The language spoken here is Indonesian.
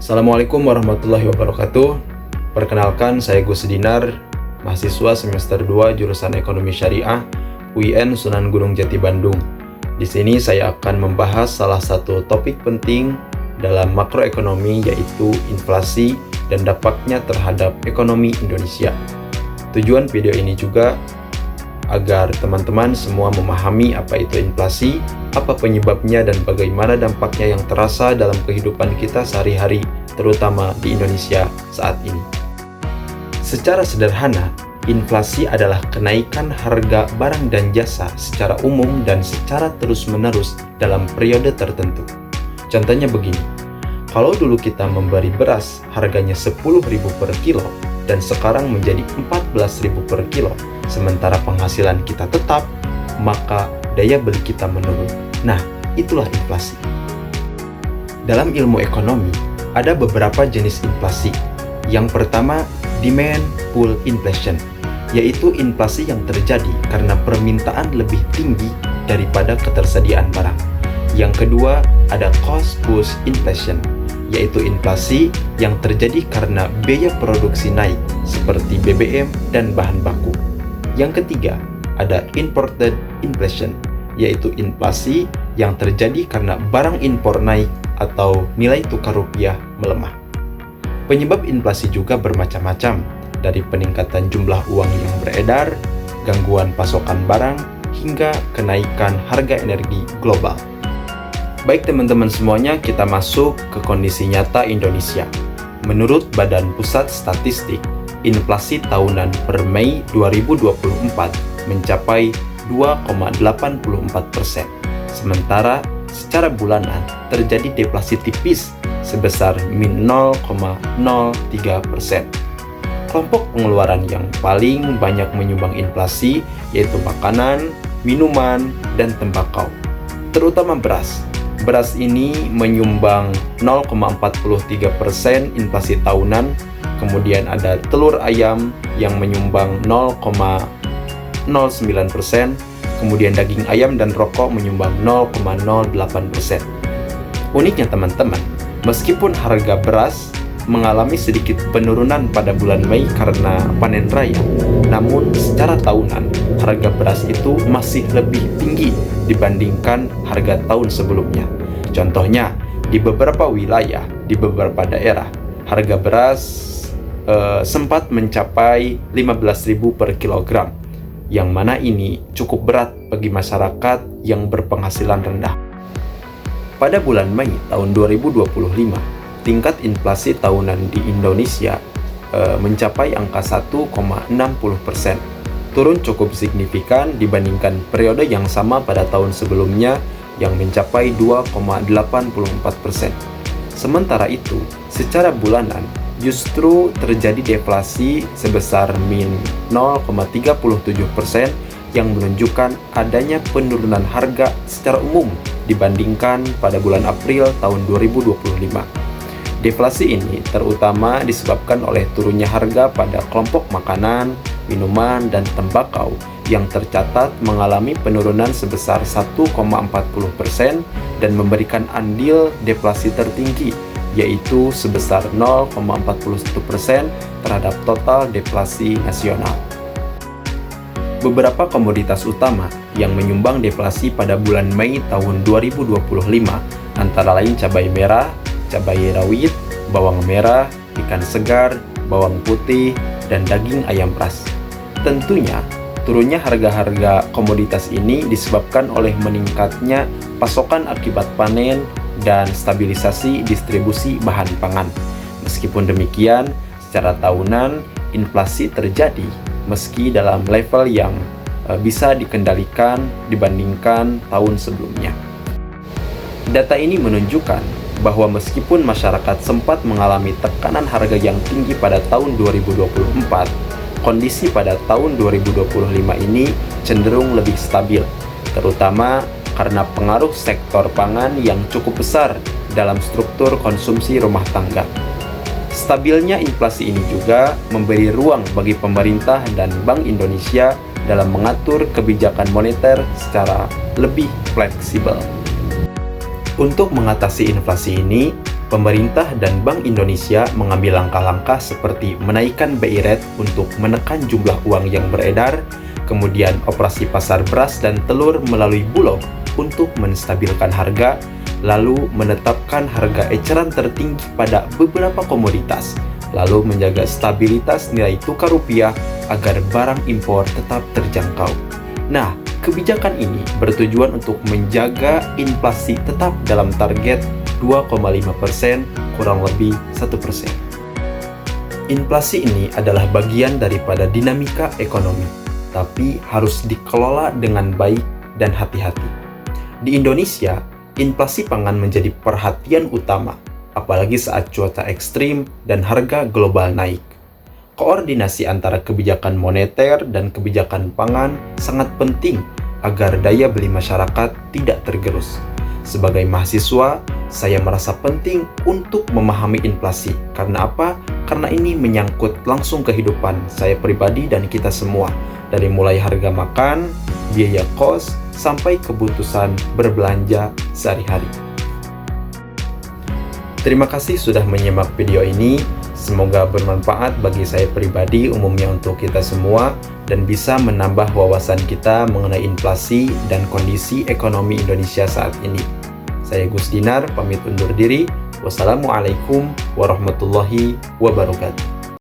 Assalamualaikum warahmatullahi wabarakatuh. Perkenalkan, saya Gus Dinar, mahasiswa semester 2 jurusan Ekonomi Syariah UIN Sunan Gunung Jati Bandung. Di sini saya akan membahas salah satu topik penting dalam makroekonomi, yaitu inflasi dan dampaknya terhadap ekonomi Indonesia. Tujuan video ini juga agar teman-teman semua memahami apa itu inflasi, apa penyebabnya, dan bagaimana dampaknya yang terasa dalam kehidupan kita sehari-hari, terutama di Indonesia saat ini. Secara sederhana, inflasi adalah kenaikan harga barang dan jasa secara umum dan secara terus-menerus dalam periode tertentu. Contohnya begini, kalau dulu kita memberi beras harganya 10.000 per kilo dan sekarang menjadi 14.000 per kilo, sementara penghasilan kita tetap, maka daya beli kita menurun. Nah, itulah inflasi. Dalam ilmu ekonomi, ada beberapa jenis inflasi. Yang pertama, demand pull inflation, yaitu inflasi yang terjadi karena permintaan lebih tinggi daripada ketersediaan barang. Yang kedua, ada cost push inflation, yaitu inflasi yang terjadi karena biaya produksi naik, seperti BBM dan bahan baku. Yang ketiga, ada imported inflation, yaitu inflasi yang terjadi karena barang impor naik atau nilai tukar rupiah melemah. Penyebab inflasi juga bermacam-macam, dari peningkatan jumlah uang yang beredar, gangguan pasokan barang, hingga kenaikan harga energi global. Baik teman-teman semuanya, kita masuk ke kondisi nyata Indonesia. Menurut Badan Pusat Statistik, inflasi tahunan per Mei 2024 mencapai 2,84%. Sementara secara bulanan terjadi deflasi tipis sebesar min 0,03%. Kelompok pengeluaran yang paling banyak menyumbang inflasi yaitu makanan, minuman, dan tembakau, terutama beras. Beras ini menyumbang 0,43% inflasi tahunan. Kemudian ada telur ayam yang menyumbang 0,09%, kemudian daging ayam dan rokok menyumbang 0,08%. Uniknya teman-teman, meskipun harga beras mengalami sedikit penurunan pada bulan Mei karena panen raya, namun secara tahunan harga beras itu masih lebih tinggi dibandingkan harga tahun sebelumnya. Contohnya, di beberapa wilayah, di beberapa daerah, harga beras sempat mencapai 15.000 per kilogram, yang mana ini cukup berat bagi masyarakat yang berpenghasilan rendah. Pada bulan Mei tahun 2025, tingkat inflasi tahunan di Indonesia mencapai angka 1,60%, turun cukup signifikan dibandingkan periode yang sama pada tahun sebelumnya yang mencapai 2,84%. Sementara itu, secara bulanan justru terjadi deflasi sebesar min 0,37% yang menunjukkan adanya penurunan harga secara umum dibandingkan pada bulan April tahun 2025. Deflasi ini terutama disebabkan oleh turunnya harga pada kelompok makanan, minuman, dan tembakau yang tercatat mengalami penurunan sebesar 1,40% dan memberikan andil deflasi tertinggi, yaitu sebesar 0,41% terhadap total deflasi nasional. Beberapa komoditas utama yang menyumbang deflasi pada bulan Mei tahun 2025 antara lain cabai merah, cabai rawit, bawang merah, ikan segar, bawang putih, dan daging ayam ras. Tentunya, turunnya harga-harga komoditas ini disebabkan oleh meningkatnya pasokan akibat panen dan stabilisasi distribusi bahan pangan. Meskipun demikian, secara tahunan inflasi terjadi meski dalam level yang bisa dikendalikan dibandingkan tahun sebelumnya. Data ini menunjukkan bahwa meskipun masyarakat sempat mengalami tekanan harga yang tinggi pada tahun 2024, kondisi pada tahun 2025 ini cenderung lebih stabil, terutama karena pengaruh sektor pangan yang cukup besar dalam struktur konsumsi rumah tangga. Stabilnya inflasi ini juga memberi ruang bagi pemerintah dan Bank Indonesia dalam mengatur kebijakan moneter secara lebih fleksibel. Untuk mengatasi inflasi ini, Pemerintah dan Bank Indonesia mengambil langkah-langkah seperti menaikkan BI rate untuk menekan jumlah uang yang beredar, kemudian operasi pasar beras dan telur melalui Bulog untuk menstabilkan harga, lalu menetapkan harga eceran tertinggi pada beberapa komoditas, lalu menjaga stabilitas nilai tukar rupiah agar barang impor tetap terjangkau. Nah, kebijakan ini bertujuan untuk menjaga inflasi tetap dalam target 2,5% kurang lebih 1%. Inflasi ini adalah bagian daripada dinamika ekonomi, tapi harus dikelola dengan baik dan hati-hati. Di Indonesia, inflasi pangan menjadi perhatian utama, apalagi saat cuaca ekstrim dan harga global naik. Koordinasi antara kebijakan moneter dan kebijakan pangan sangat penting agar daya beli masyarakat tidak tergerus. Sebagai mahasiswa, saya merasa penting untuk memahami inflasi. Karena apa? Karena ini menyangkut langsung kehidupan saya pribadi dan kita semua. Dari mulai harga makan, biaya kos, sampai kebutuhan berbelanja sehari-hari. Terima kasih sudah menyimak video ini. Semoga bermanfaat bagi saya pribadi, umumnya untuk kita semua, dan bisa menambah wawasan kita mengenai inflasi dan kondisi ekonomi Indonesia saat ini. Saya Gus Dinar, pamit undur diri. Wassalamualaikum warahmatullahi wabarakatuh.